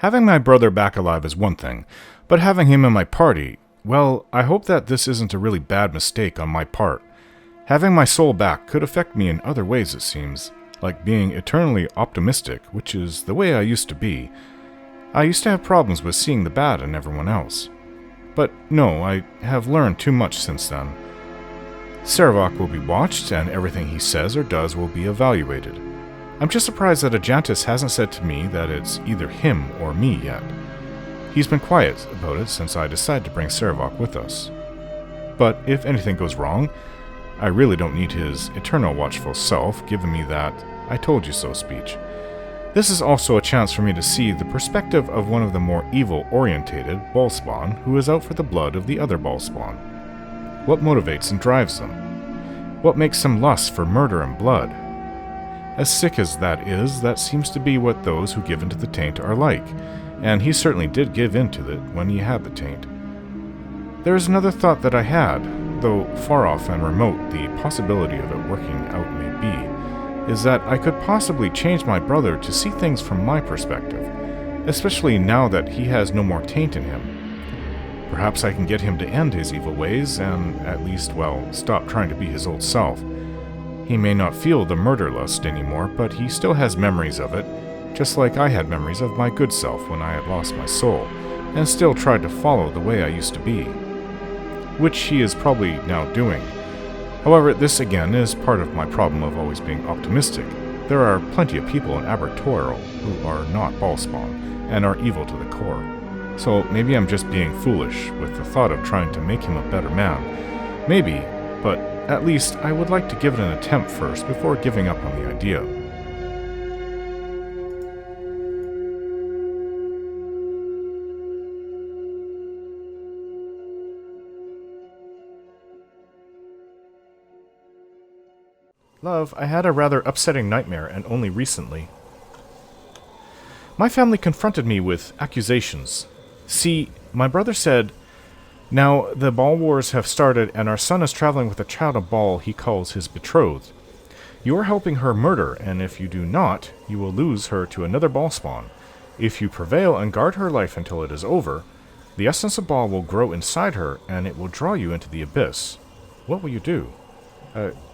Having my brother back alive is one thing, but having him in my party, well, I hope that this isn't a really bad mistake on my part. Having my soul back could affect me in other ways, it seems, like being eternally optimistic, which is the way I used to be. I used to have problems with seeing the bad in everyone else. But no, I have learned too much since then. Sarevok will be watched, and everything he says or does will be evaluated. I'm just surprised that Ajantis hasn't said to me that it's either him or me yet. He's been quiet about it since I decided to bring Sarevok with us. But if anything goes wrong, I really don't need his eternal watchful self giving me that "I told you so" speech. This is also a chance for me to see the perspective of one of the more evil-orientated Bhaalspawn who is out for the blood of the other Bhaalspawn. What motivates and drives them? What makes them lust for murder and blood? As sick as that is, that seems to be what those who give into the taint are like, and he certainly did give into it when he had the taint. There is another thought that I had, though far off and remote the possibility of it working out may be, is that I could possibly change my brother to see things from my perspective, especially now that he has no more taint in him. Perhaps I can get him to end his evil ways and at least, well, stop trying to be his old self. He may not feel the murder lust anymore, but he still has memories of it, just like I had memories of my good self when I had lost my soul, and still tried to follow the way I used to be. Which he is probably now doing. However, this again is part of my problem of always being optimistic. There are plenty of people in Abeir-Toril who are not Bhaalspawn, and are evil to the core. So maybe I'm just being foolish with the thought of trying to make him a better man. Maybe, but at least I would like to give it an attempt first before giving up on the idea. Love, I had a rather upsetting nightmare, and only recently. My family confronted me with accusations. See, my brother said, "Now the Bhaal wars have started, and our son is traveling with a child of Bhaal he calls his betrothed. You are helping her murder, and if you do not, you will lose her to another Bhaalspawn. If you prevail and guard her life until it is over, the essence of Bhaal will grow inside her, and it will draw you into the abyss. What will you do?"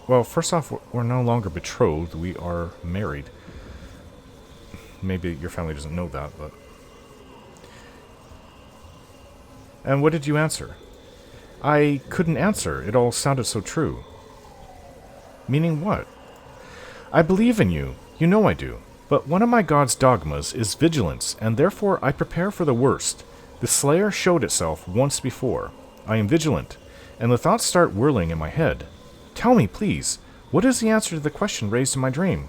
Well, first off, we're no longer betrothed. We are married. Maybe your family doesn't know that, but... And what did you answer? I couldn't answer. It all sounded so true. Meaning what? I believe in you. You know I do. But one of my god's dogmas is vigilance, and therefore I prepare for the worst. The Slayer showed itself once before. I am vigilant, and the thoughts start whirling in my head. Tell me, please, what is the answer to the question raised in my dream?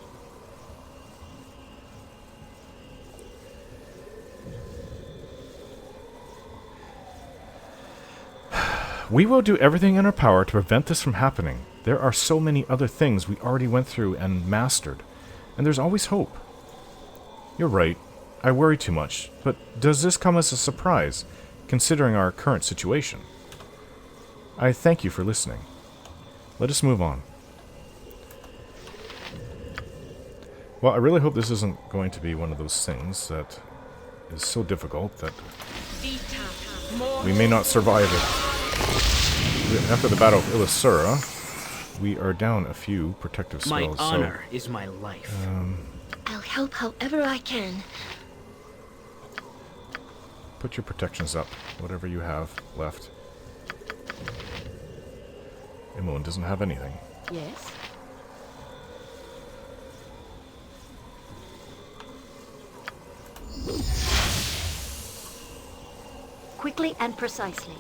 We will do everything in our power to prevent this from happening. There are so many other things we already went through and mastered, and there's always hope. You're right, I worry too much, but does this come as a surprise, considering our current situation? I thank you for listening. Let us move on. Well, I really hope this isn't going to be one of those things that is so difficult that we may not survive it. After the Battle of Ilisura, we are down a few protective spells. My honor is my life. I'll help however I can. Put your protections up, whatever you have left. Imoen doesn't have anything. Yes? Quickly and precisely.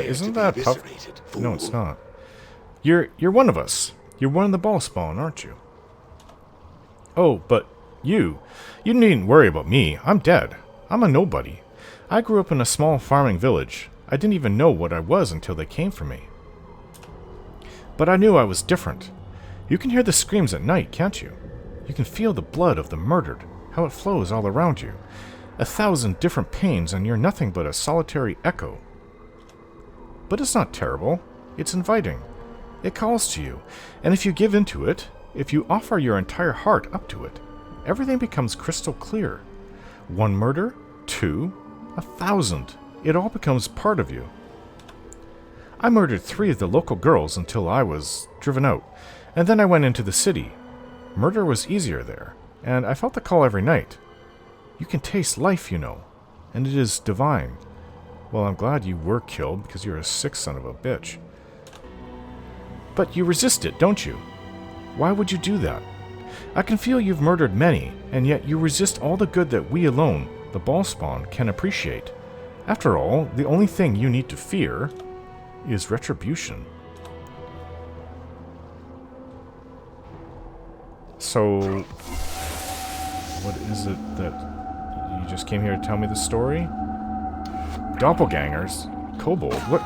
Isn't that tough? No, it's not. You're one of us. You're one of the Bhaalspawn, aren't you? Oh, but you needn't worry about me. I'm dead. I'm a nobody. I grew up in a small farming village. I didn't even know what I was until they came for me. But I knew I was different. You can hear the screams at night, can't you? You can feel the blood of the murdered, how it flows all around you. 1,000 different pains, and you're nothing but a solitary echo. But it's not terrible. It's inviting. It calls to you, and if you give into it, if you offer your entire heart up to it, everything becomes crystal clear. 1 murder, 2, 1,000. It all becomes part of you. I murdered 3 of the local girls until I was driven out, and then I went into the city. Murder was easier there, and I felt the call every night. You can taste life, you know, and it is divine. Well, I'm glad you were killed, because you're a sick son of a bitch. But you resist it, don't you? Why would you do that? I can feel you've murdered many, and yet you resist all the good that we alone, the Bhaalspawn, can appreciate. After all, the only thing you need to fear is retribution. So, what is it that you just came here to tell me the story? Doppelgangers? Kobold? What?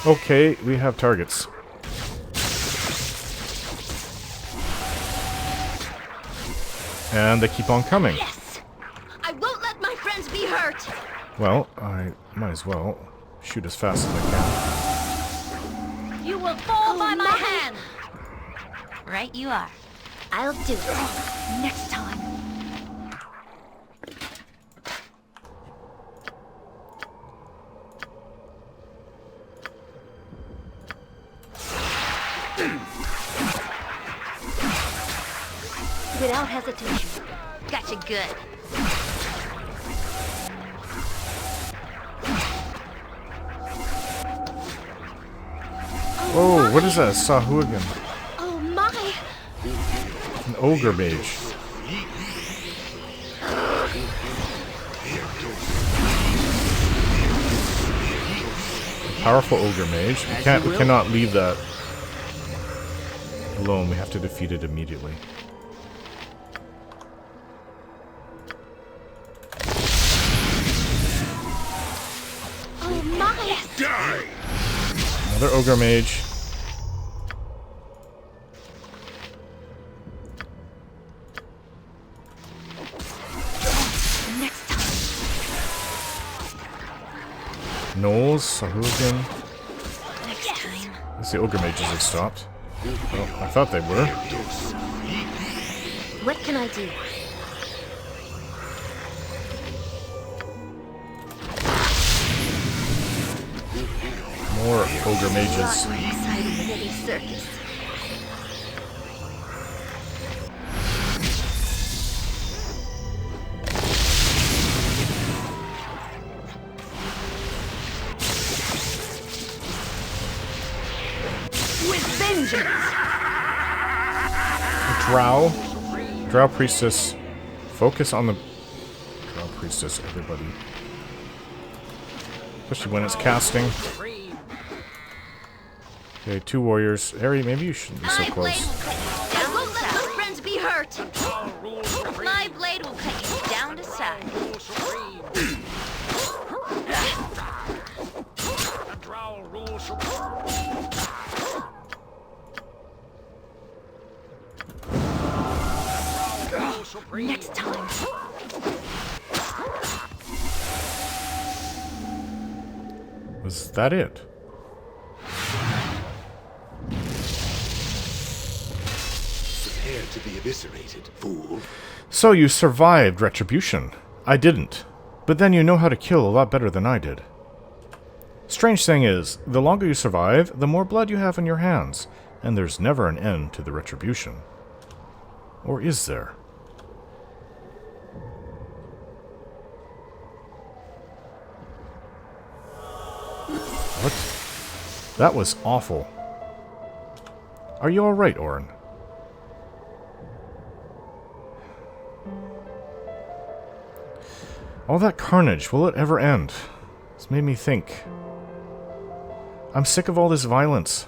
Okay, we have targets. And they keep on coming. Yes! I won't let my friends be hurt! Well, I might as well shoot as fast as I can. You will fall by my hand! Right you are. I'll do it. Next time. Without hesitation. Gotcha good. Whoa, what is that? Sahuagin. Oh my! An ogre mage. Powerful ogre mage. We cannot leave that alone. We have to defeat it immediately. Oh my! Die! Another ogre mage. Next time. Knowles, Sahuagin. Next time. I guess the ogre mages have stopped. Well, I thought they were. What can I do? More ogre mages. Exciting than any circus. With vengeance! Drow priestess. Focus on the Drow priestess, everybody. Especially when it's casting. Okay, 2 warriors. Harry, maybe you shouldn't be so My blade close. will cut you I down won't to let my size. friends be hurt! My blade will cut you down to size. Next time. Was that it? Prepare to be eviscerated, fool. So you survived retribution. I didn't. But then you know how to kill a lot better than I did. Strange thing is, the longer you survive, the more blood you have in your hands, and there's never an end to the retribution. Or is there? What? That was awful. Are you alright, Orin? All that carnage, will it ever end? It's made me think. I'm sick of all this violence.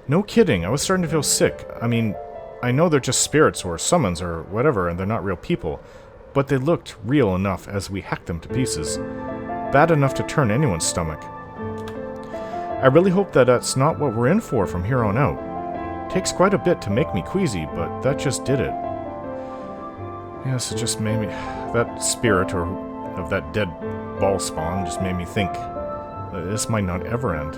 No kidding, I was starting to feel sick. I mean, I know they're just spirits or summons or whatever, and they're not real people, but they looked real enough as we hacked them to pieces. Bad enough to turn anyone's stomach. I really hope that that's not what we're in for from here on out. Takes quite a bit to make me queasy, but that just did it. Yes, it just made me... That spirit of that dead Bhaalspawn just made me think that this might not ever end.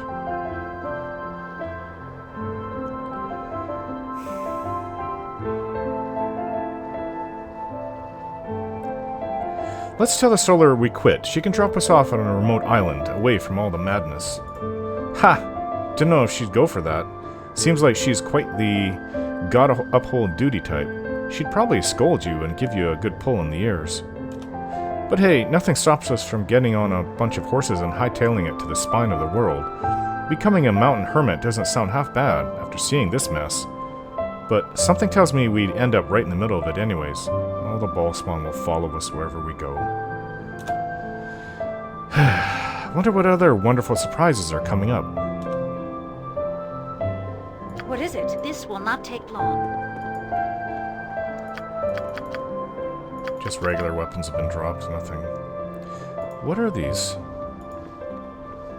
Let's tell the Solar we quit. She can drop us off on a remote island, away from all the madness. Ha! Didn't know if she'd go for that. Seems like she's quite the gotta-uphold duty type. She'd probably scold you and give you a good pull in the ears. But hey, nothing stops us from getting on a bunch of horses and hightailing it to the spine of the world. Becoming a mountain hermit doesn't sound half bad after seeing this mess. But something tells me we'd end up right in the middle of it anyways. All the Bhaalspawn will follow us wherever we go. Wonder what other wonderful surprises are coming up. What is it? This will not take long. Just regular weapons have been dropped, nothing. What are these?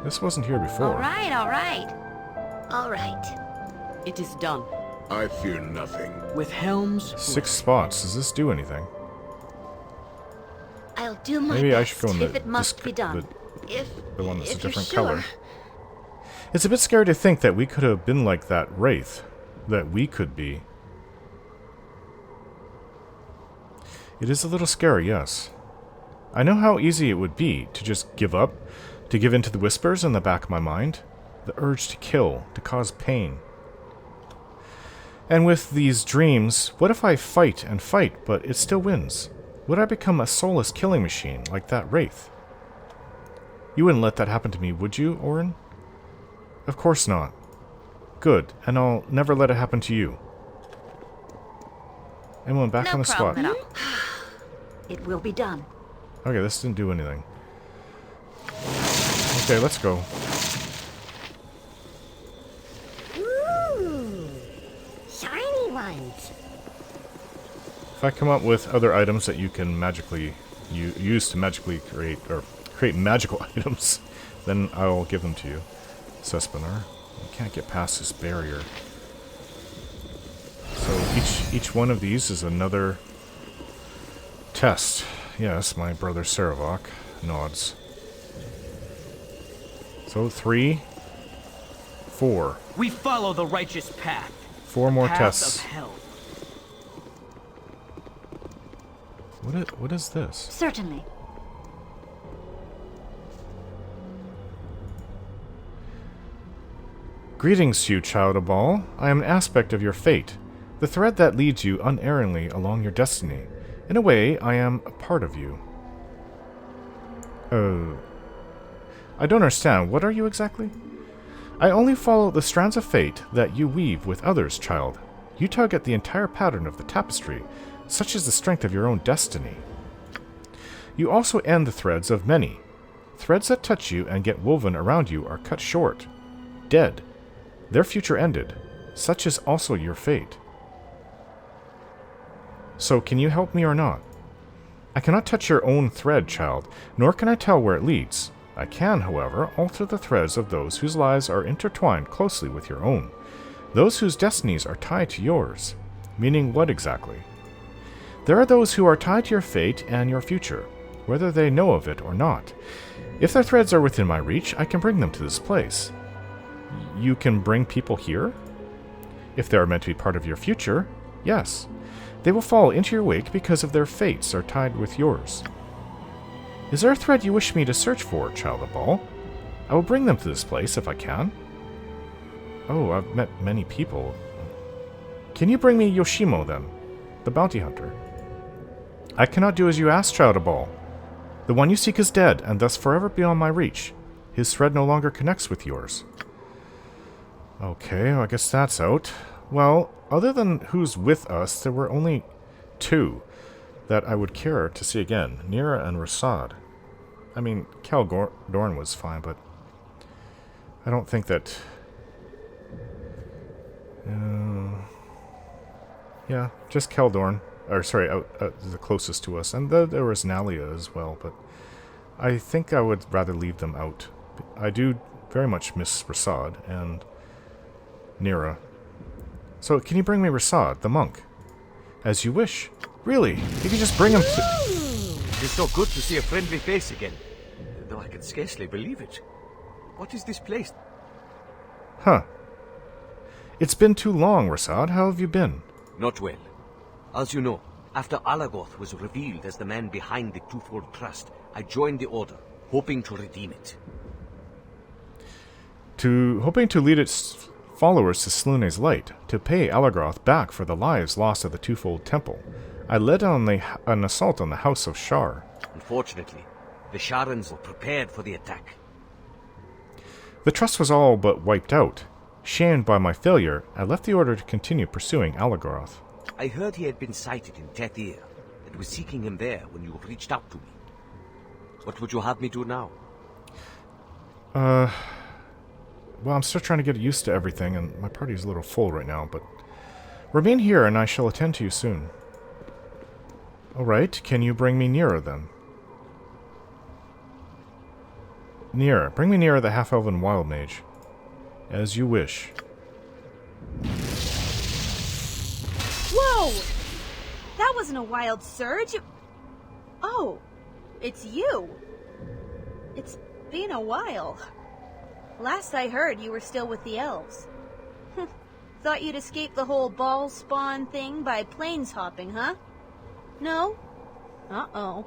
This wasn't here before. All right, all right. All right. It is done. I fear nothing. With helms... 6 spots. Does this do anything? I'll do my Maybe I best should go in if it must be done. the one that's a if you're different sure. color. It's a bit scary to think that we could have been like that wraith. That we could be. It is a little scary, yes. I know how easy it would be to just give up, to give in to the whispers in the back of my mind, the urge to kill, to cause pain. And with these dreams, what if I fight and fight, but it still wins? Would I become a soulless killing machine, like that wraith? You wouldn't let that happen to me, would you, Orin? Of course not. Good, and I'll never let it happen to you. Anyone back on the spot? problem at all. It will be done. Okay, this didn't do anything. Okay, let's go. Ooh, shiny ones. If I come up with other items that you can magically use to magically create, or create magical items, then I'll give them to you. Suspinar. You can't get past this barrier. So each one of these is another test. Yes, my brother Sarevok nods. So 3, 4. We follow the righteous path. 4 more Path tests. of hell. What is this? Certainly. Greetings to you, child of Bhaal. I am an aspect of your fate, the thread that leads you unerringly along your destiny. In a way, I am a part of you. I don't understand. What are you exactly? I only follow the strands of fate that you weave with others, child. You tug at the entire pattern of the tapestry. Such is the strength of your own destiny. You also end the threads of many. Threads that touch you and get woven around you are cut short. Dead. Their future ended. Such is also your fate. So, can you help me or not? I cannot touch your own thread, child, nor can I tell where it leads. I can, however, alter the threads of those whose lives are intertwined closely with your own. Those whose destinies are tied to yours. Meaning what exactly? There are those who are tied to your fate and your future, whether they know of it or not. If their threads are within my reach, I can bring them to this place. You can bring people here? If they are meant to be part of your future, yes. They will fall into your wake because of their fates are tied with yours. Is there a thread you wish me to search for, child of Bhaal? I will bring them to this place if I can. Oh, I've met many people. Can you bring me Yoshimo, then? The bounty hunter. I cannot do as you ask, child of Bhaal. The one you seek is dead, and thus forever beyond my reach. His thread no longer connects with yours. Okay, well, I guess that's out. Well, other than who's with us, there were only 2 that I would care to see again. Nira and Rasad. I mean, Cal Dorn was fine, but I don't think that... yeah, just Keldorn. Or, sorry, the closest to us. And there was Nalia as well, but I think I would rather leave them out. I do very much miss Rasad and Nira. So, can you bring me Rasad, the monk? As you wish. Really? You can just bring him to... It is so good to see a friendly face again, though I can scarcely believe it. What is this place? Huh. It's been too long, Rasad. How have you been? Not well. As you know, after Alagoth was revealed as the man behind the Twofold Trust, I joined the Order, hoping to redeem it. Hoping to lead its followers to Slune's light, to pay Alagoth back for the lives lost at the Twofold Temple. I led on an assault on the House of Shar. Unfortunately, the Sharans were prepared for the attack. The Trust was all but wiped out. Shamed by my failure, I left the Order to continue pursuing Alagoth. I heard he had been sighted in Tathir, and was seeking him there when you reached out to me. What would you have me do now? Well, I'm still trying to get used to everything, and my party is a little full right now, but... Remain here, and I shall attend to you soon. Alright, can you bring me Nira, then? Nira. Bring me Nira, the half-elven wild mage. As you wish. Whoa! That wasn't a wild surge. Oh, it's you. It's been a while. Last I heard, you were still with the elves. Thought you'd escape the whole Bhaalspawn thing by planes hopping, huh? No? Uh-oh.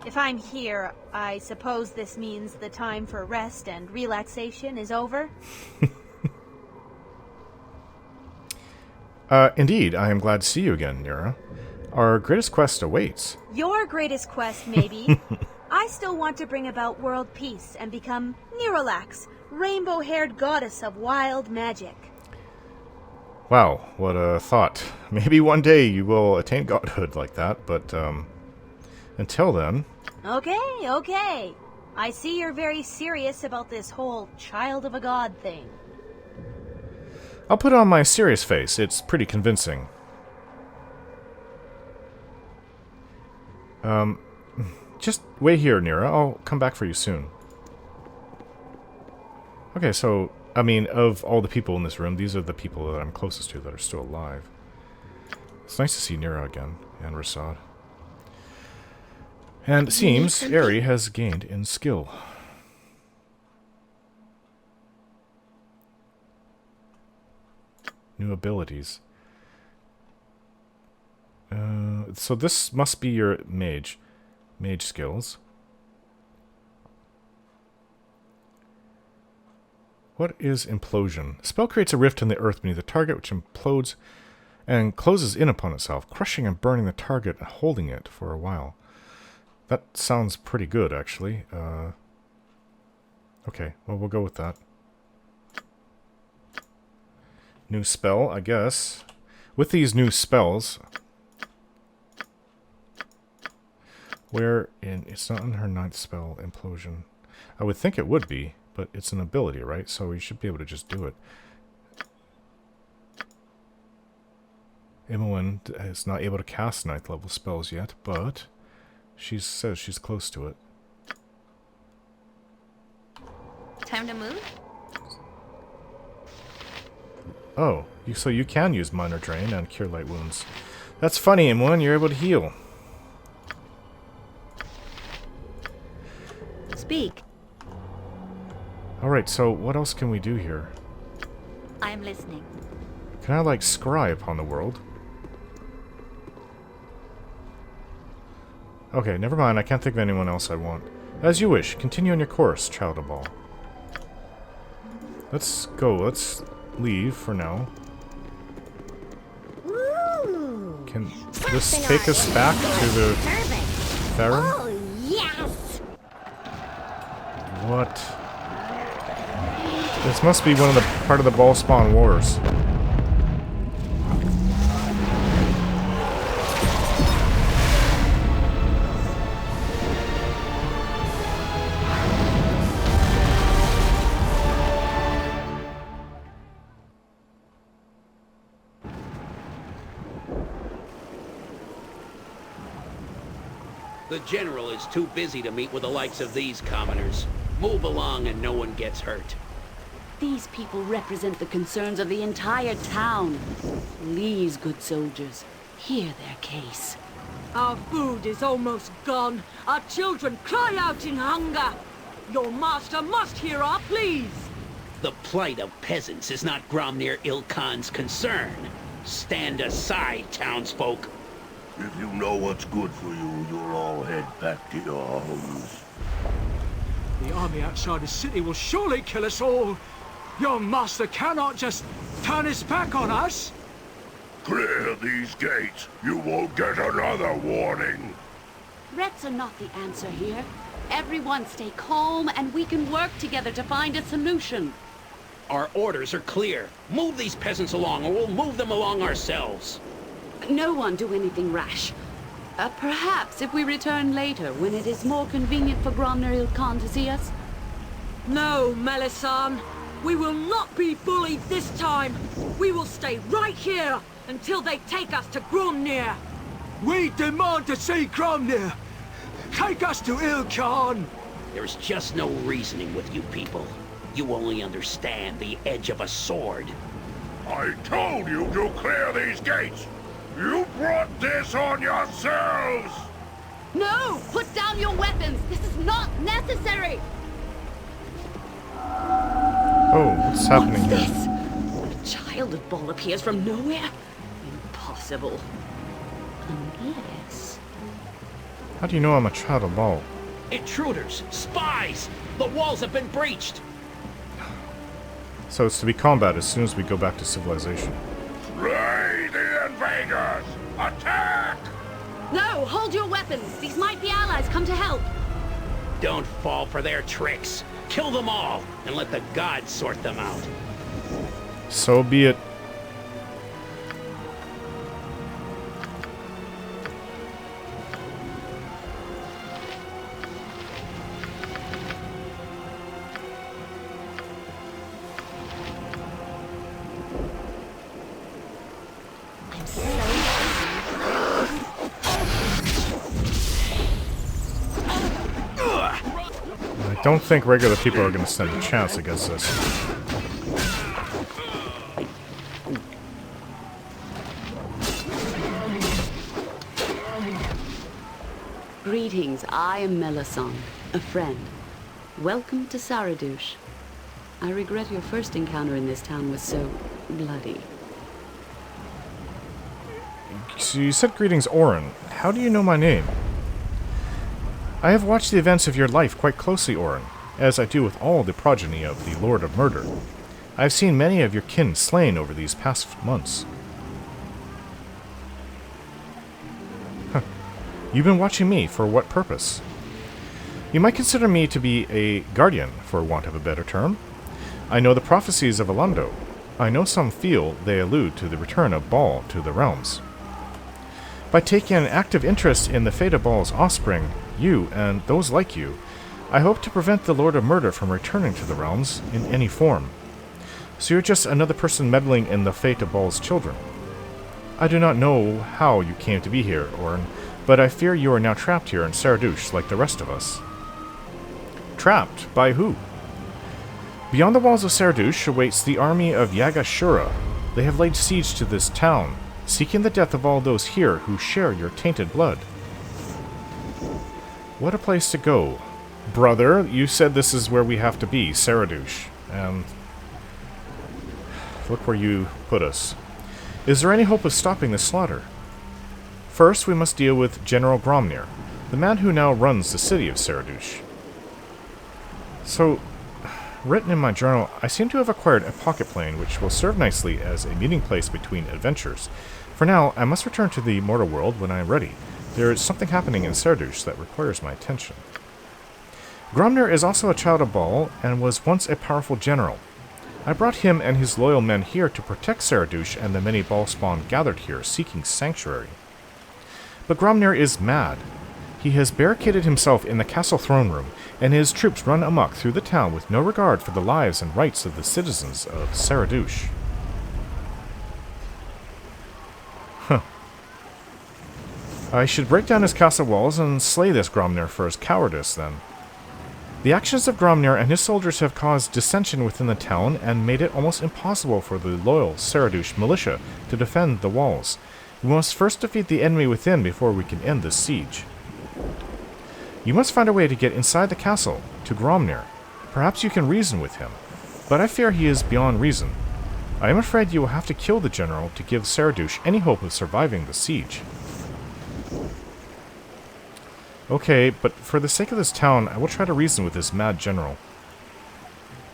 If I'm here, I suppose this means the time for rest and relaxation is over? Indeed, I am glad to see you again, Nira. Our greatest quest awaits. Your greatest quest, maybe. I still want to bring about world peace and become Niralax, rainbow-haired goddess of wild magic. Wow, what a thought. Maybe one day you will attain godhood like that, but, until then... Okay. I see you're very serious about this whole child of a god thing. I'll put on my serious face. It's pretty convincing. Just wait here, Nira. I'll come back for you soon. Okay, so, I mean, of all the people in this room, these are the people that I'm closest to that are still alive. It's nice to see Nira again, and Rasad. And it seems Eri has gained in skill. New abilities. So this must be your mage skills. What is implosion? Spell creates a rift in the earth beneath the target, which implodes and closes in upon itself, crushing and burning the target and holding it for a while. That sounds pretty good, actually. Okay, well, we'll go with that. New spell, I guess. With these new spells... It's not in her 9th spell, Implosion. I would think it would be, but it's an ability, right? So we should be able to just do it. Imoen is not able to cast 9th level spells yet, but she says she's close to it. Time to move? Oh, so you can use Minor Drain and Cure Light Wounds. That's funny, Imoen. You're able to heal. Speak. Alright, so what else can we do here? I'm listening. Can I, like, scry upon the world? Okay, never mind. I can't think of anyone else I want. As you wish. Continue on your course, Child of Bhaal. Let's go. Let's leave for now. Ooh. Can this take us back to the Theron? Oh, yes! What? This must be one of the part of the Bhaalspawn Wars. The General is too busy to meet with the likes of these commoners. Move along and no one gets hurt. These people represent the concerns of the entire town. Please, good soldiers, hear their case. Our food is almost gone. Our children cry out in hunger. Your master must hear our pleas. The plight of peasants is not Gromnir Ilkhan's concern. Stand aside, townsfolk. If you know what's good for you, you'll all head back to your homes. The army outside the city will surely kill us all. Your master cannot just turn his back on us. Clear these gates. You won't get another warning. Threats are not the answer here. Everyone stay calm and we can work together to find a solution. Our orders are clear. Move these peasants along, or we'll move them along ourselves. No one do anything rash. Perhaps if we return later, when it is more convenient for Gromnir Ilkhan to see us. No, Melisande. We will not be bullied this time. We will stay right here until they take us to Gromnir. We demand to see Gromnir. Take us to Ilkhan. There's just no reasoning with you people. You only understand the edge of a sword. I told you to clear these gates. You brought this on yourselves. No! Put down your weapons! This is not necessary! Oh, what's happening here? This? A child of Bhaal appears from nowhere? Impossible. Unless... How do you know I'm a child of Bhaal? Intruders! Spies! The walls have been breached! So it's to be combat as soon as we go back to civilization. Slay the invaders! Attack! No! Hold your weapons! These might be allies come to help! Don't fall for their tricks. Kill them all, and let the gods sort them out. So be it. I don't think regular people are going to stand a chance against this. Greetings, I am Melisande, a friend. Welcome to Saradush. I regret your first encounter in this town was so bloody. So you said greetings, Orin. How do you know my name? I have watched the events of your life quite closely, Orin, as I do with all the progeny of the Lord of Murder. I have seen many of your kin slain over these past months. Huh. You've been watching me for what purpose? You might consider me to be a guardian, for want of a better term. I know the prophecies of Alondo. I know some feel they allude to the return of Bhaal to the realms. By taking an active interest in the fate of Bhaal's offspring, you, and those like you, I hope to prevent the Lord of Murder from returning to the realms in any form. So you're just another person meddling in the fate of Bhaal's children. I do not know how you came to be here, Orin, but I fear you are now trapped here in Saradush like the rest of us. Trapped? By who? Beyond the walls of Saradush awaits the army of Yagashura. They have laid siege to this town, seeking the death of all those here who share your tainted blood. What a place to go. Brother, you said this is where we have to be, Saradush, and look where you put us. Is there any hope of stopping this slaughter? First, we must deal with General Gromnir, the man who now runs the city of Saradush. So, written in my journal, I seem to have acquired a pocket plane which will serve nicely as a meeting place between adventures. For now, I must return to the mortal world when I am ready. There is something happening in Saradush that requires my attention. Gromnir is also a child of Bhaal and was once a powerful general. I brought him and his loyal men here to protect Saradush and the many Bhaalspawn gathered here seeking sanctuary. But Gromnir is mad. He has barricaded himself in the castle throne room, and his troops run amok through the town with no regard for the lives and rights of the citizens of Saradush. Huh. I should break down his castle walls and slay this Gromnir for his cowardice, then. The actions of Gromnir and his soldiers have caused dissension within the town and made it almost impossible for the loyal Saradush militia to defend the walls. We must first defeat the enemy within before we can end this siege. You must find a way to get inside the castle, to Gromnir. Perhaps you can reason with him, but I fear he is beyond reason. I am afraid you will have to kill the general to give Saradush any hope of surviving the siege. Okay, but for the sake of this town, I will try to reason with this mad general.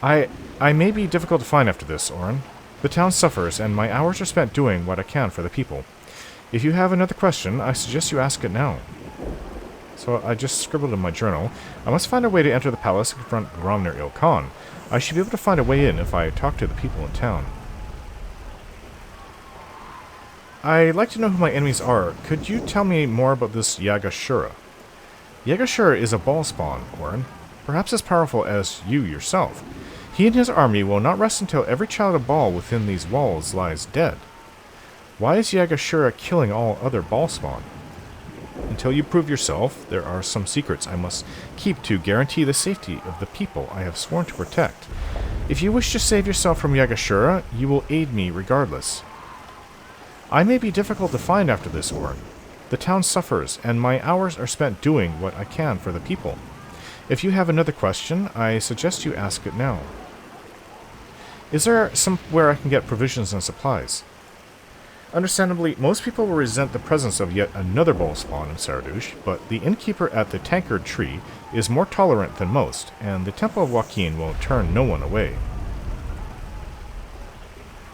I may be difficult to find after this, Orin. The town suffers, and my hours are spent doing what I can for the people. If you have another question, I suggest you ask it now. So I just scribbled in my journal. I must find a way to enter the palace and confront Gromnir Il-Khan. I should be able to find a way in if I talk to the people in town. I'd like to know who my enemies are. Could you tell me more about this Yagashura? Yagashura is a Bhaalspawn, Orin. Perhaps as powerful as you yourself. He and his army will not rest until every child of Bhaal within these walls lies dead. Why is Yagashura killing all other Bhaalspawn? Until you prove yourself, there are some secrets I must keep to guarantee the safety of the people I have sworn to protect. If you wish to save yourself from Yagashura, you will aid me regardless. I may be difficult to find after this, Orin. The town suffers, and my hours are spent doing what I can for the people. If you have another question, I suggest you ask it now. Is there somewhere I can get provisions and supplies? Understandably, most people will resent the presence of yet another Bhaalspawn in Saradush, but the innkeeper at the Tankard Tree is more tolerant than most, and the Temple of Joaquin will turn no one away.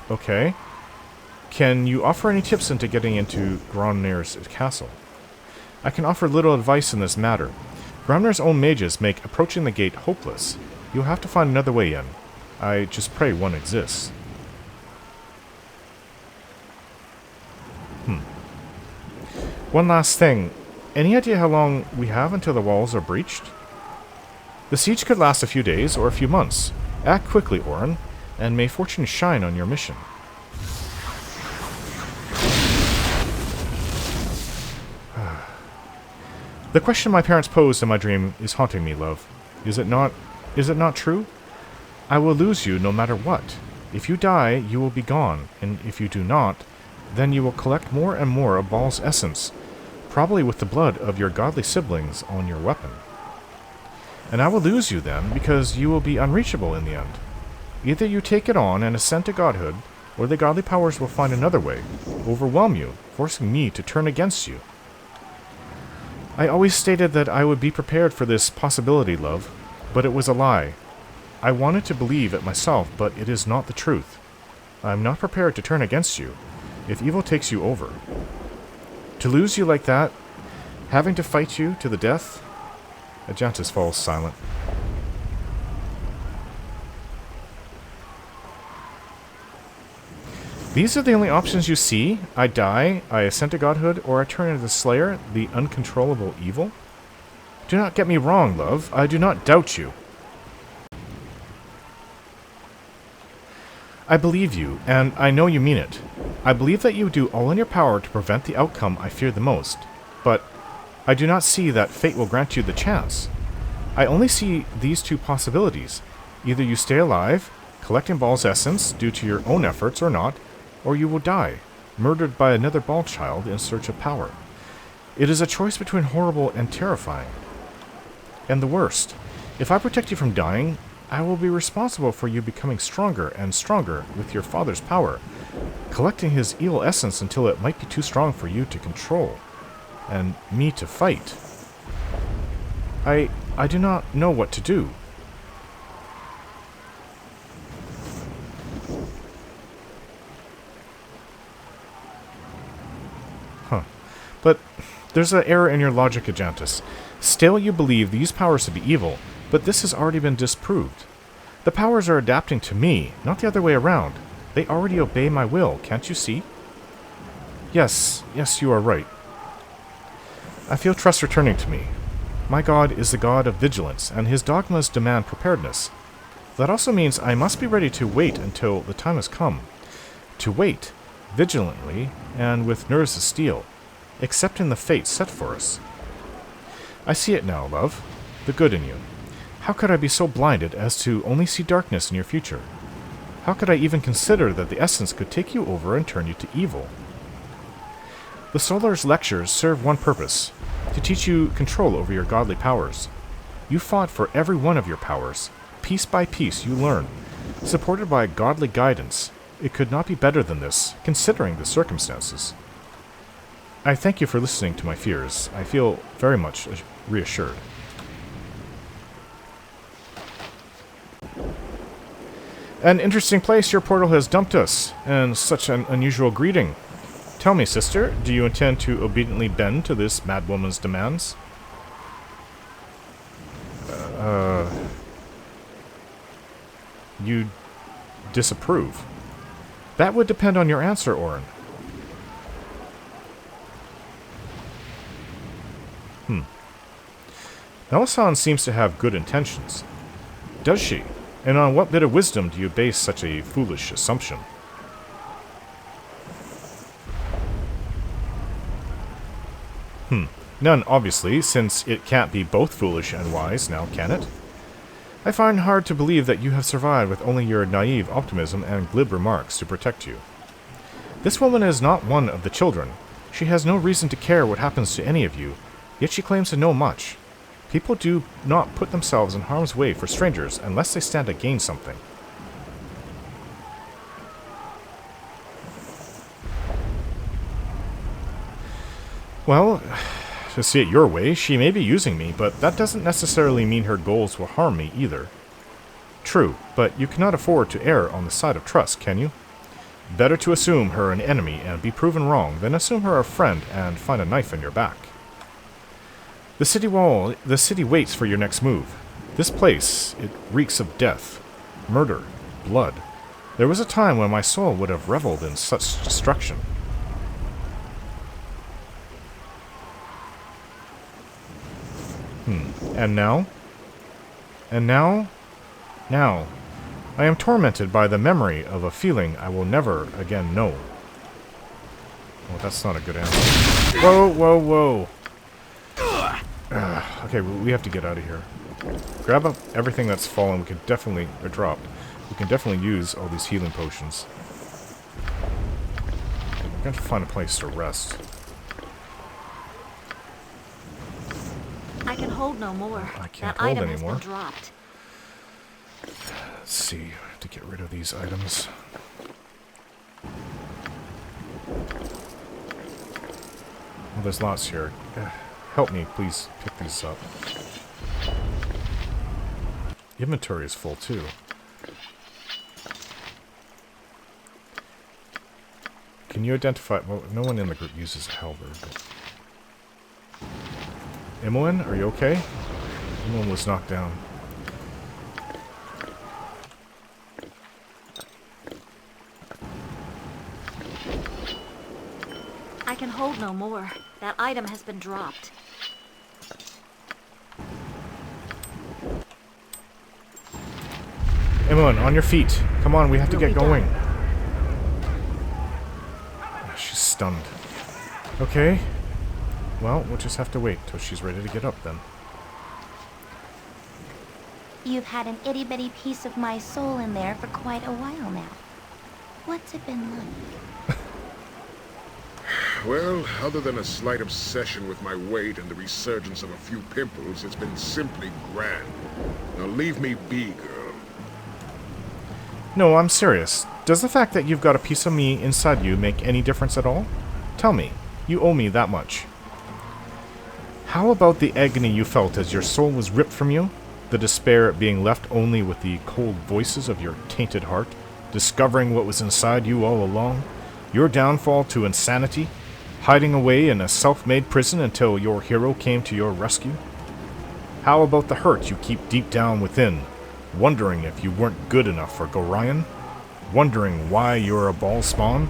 Okay. Can you offer any tips into getting into Gromnir's castle? I can offer little advice in this matter. Gromnir's own mages make approaching the gate hopeless. You'll have to find another way in. I just pray one exists. One last thing. Any idea how long we have until the walls are breached? The siege could last a few days or a few months. Act quickly, Orin, and may fortune shine on your mission. The question my parents posed in my dream is haunting me, love. Is it not true? I will lose you no matter what. If you die, you will be gone, and if you do not, then you will collect more and more of Bhaal's essence, probably with the blood of your godly siblings on your weapon. And I will lose you then, because you will be unreachable in the end. Either you take it on and ascend to godhood, or the godly powers will find another way, overwhelm you, forcing me to turn against you. I always stated that I would be prepared for this possibility, love, but it was a lie. I wanted to believe it myself, but it is not the truth. I am not prepared to turn against you, if evil takes you over. To lose you like that, having to fight you to the death? Ajantis falls silent. These are the only options you see? I die, I ascend to godhood, or I turn into the Slayer, the uncontrollable evil? Do not get me wrong, love. I do not doubt you. I believe you, and I know you mean it. I believe that you do all in your power to prevent the outcome I fear the most, but I do not see that fate will grant you the chance. I only see these two possibilities. Either you stay alive, collecting Bhaal's essence due to your own efforts or not, or you will die, murdered by another Bhaal child in search of power. It is a choice between horrible and terrifying. And the worst, if I protect you from dying, I will be responsible for you becoming stronger and stronger with your father's power, collecting his evil essence until it might be too strong for you to control, and me to fight. I do not know what to do. But there's an error in your logic, Ajantis. Still you believe these powers to be evil, but this has already been disproved. The powers are adapting to me, not the other way around. They already obey my will, can't you see? Yes, you are right. I feel trust returning to me. My god is the god of vigilance, and his dogmas demand preparedness. That also means I must be ready to wait until the time has come. To wait, vigilantly, and with nerves of steel, accepting the fate set for us. I see it now, love, the good in you. How could I be so blinded as to only see darkness in your future? How could I even consider that the essence could take you over and turn you to evil? The Solar's lectures serve one purpose, to teach you control over your godly powers. You fought for every one of your powers. Piece by piece you learn, supported by godly guidance. It could not be better than this, considering the circumstances. I thank you for listening to my fears. I feel very much reassured. An interesting place your portal has dumped us, and such an unusual greeting. Tell me, sister, do you intend to obediently bend to this madwoman's demands? You disapprove. That would depend on your answer, Orin. Melisande seems to have good intentions. Does she? And on what bit of wisdom do you base such a foolish assumption? None, obviously, since it can't be both foolish and wise, now can it? I find hard to believe that you have survived with only your naive optimism and glib remarks to protect you. This woman is not one of the children. She has no reason to care what happens to any of you, yet she claims to know much. People do not put themselves in harm's way for strangers unless they stand to gain something. Well, to see it your way, she may be using me, but that doesn't necessarily mean her goals will harm me either. True, but you cannot afford to err on the side of trust, can you? Better to assume her an enemy and be proven wrong than assume her a friend and find a knife in your back. The city waits for your next move. This place, it reeks of death, murder, blood. There was a time when my soul would have reveled in such destruction. And now? And now? Now, I am tormented by the memory of a feeling I will never again know. Oh, that's not a good answer. Whoa, whoa, whoa. Okay, we have to get out of here. Grab up everything that's fallen. We can definitely, or dropped. We can definitely use all these healing potions. We're going to find a place to rest. I can hold no more. I can't that hold item anymore. Has been dropped. Let's see. I have to get rid of these items. Well, there's lots here. Help me, please pick these up. Inventory is full, too. Can you identify... Well, no one in the group uses a halberd, but... Imoen, are you okay? Imoen was knocked down. I can hold no more. That item has been dropped. Imoen, on your feet. Come on, we have to get going. She's stunned. Okay. Well, we'll just have to wait till she's ready to get up then. You've had an itty-bitty piece of my soul in there for quite a while now. What's it been like? Well, other than a slight obsession with my weight and the resurgence of a few pimples, it's been simply grand. Now leave me be, girl. No, I'm serious. Does the fact that you've got a piece of me inside you make any difference at all? Tell me. You owe me that much. How about the agony you felt as your soul was ripped from you? The despair at being left only with the cold voices of your tainted heart? Discovering what was inside you all along? Your downfall to insanity? Hiding away in a self-made prison until your hero came to your rescue? How about the hurt you keep deep down within? Wondering if you weren't good enough for Gorion? Wondering why you're a Bhaalspawn?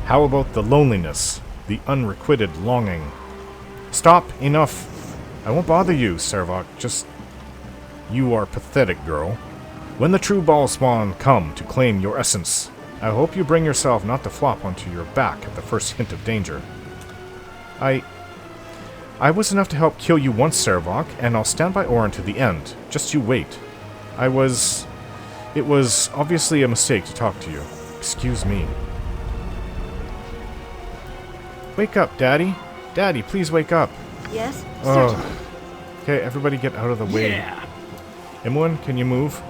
How about the loneliness? The unrequited longing? Stop! Enough! I won't bother you, Sarevok. Just... You are pathetic, girl. When the true Bhaalspawn come to claim your essence, I hope you bring yourself not to flop onto your back at the first hint of danger. I was enough to help kill you once, Sarevok, and I'll stand by Orin to the end. Just you wait. It was obviously a mistake to talk to you. Excuse me. Wake up, Daddy. Daddy, please wake up. Yes? Oh. Okay, everybody get out of the way. Yeah. Imoen, can you move?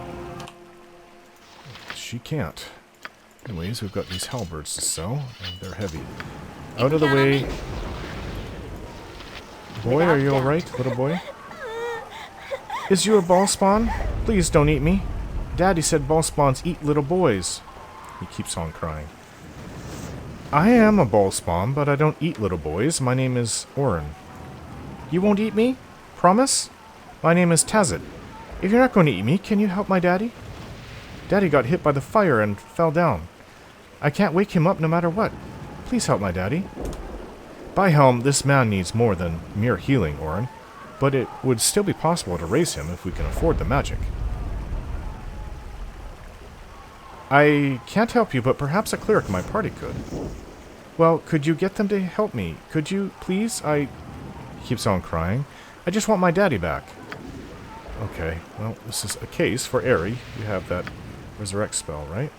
She can't. Anyways, we've got these halberds to sell, and they're heavy. Out of the way. Boy, are you alright, little boy? Is you a Bhaalspawn? Please don't eat me. Daddy said Bhaalspawns eat little boys. He keeps on crying. I am a Bhaalspawn, but I don't eat little boys. My name is Orin. You won't eat me? Promise? My name is Tazit. If you're not going to eat me, can you help my daddy? Daddy got hit by the fire and fell down. I can't wake him up no matter what. Please help my daddy. By helm, this man needs more than mere healing, Orin, but it would still be possible to raise him if we can afford the magic. I can't help you, but perhaps a cleric in my party could. Well, could you get them to help me? Could you, please? He keeps on crying. I just want my daddy back. Okay, well, this is a case for Aerie. You have that resurrect spell, right?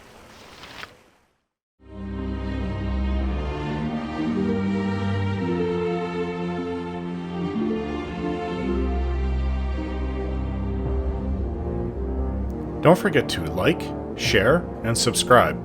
Don't forget to like, share, and subscribe.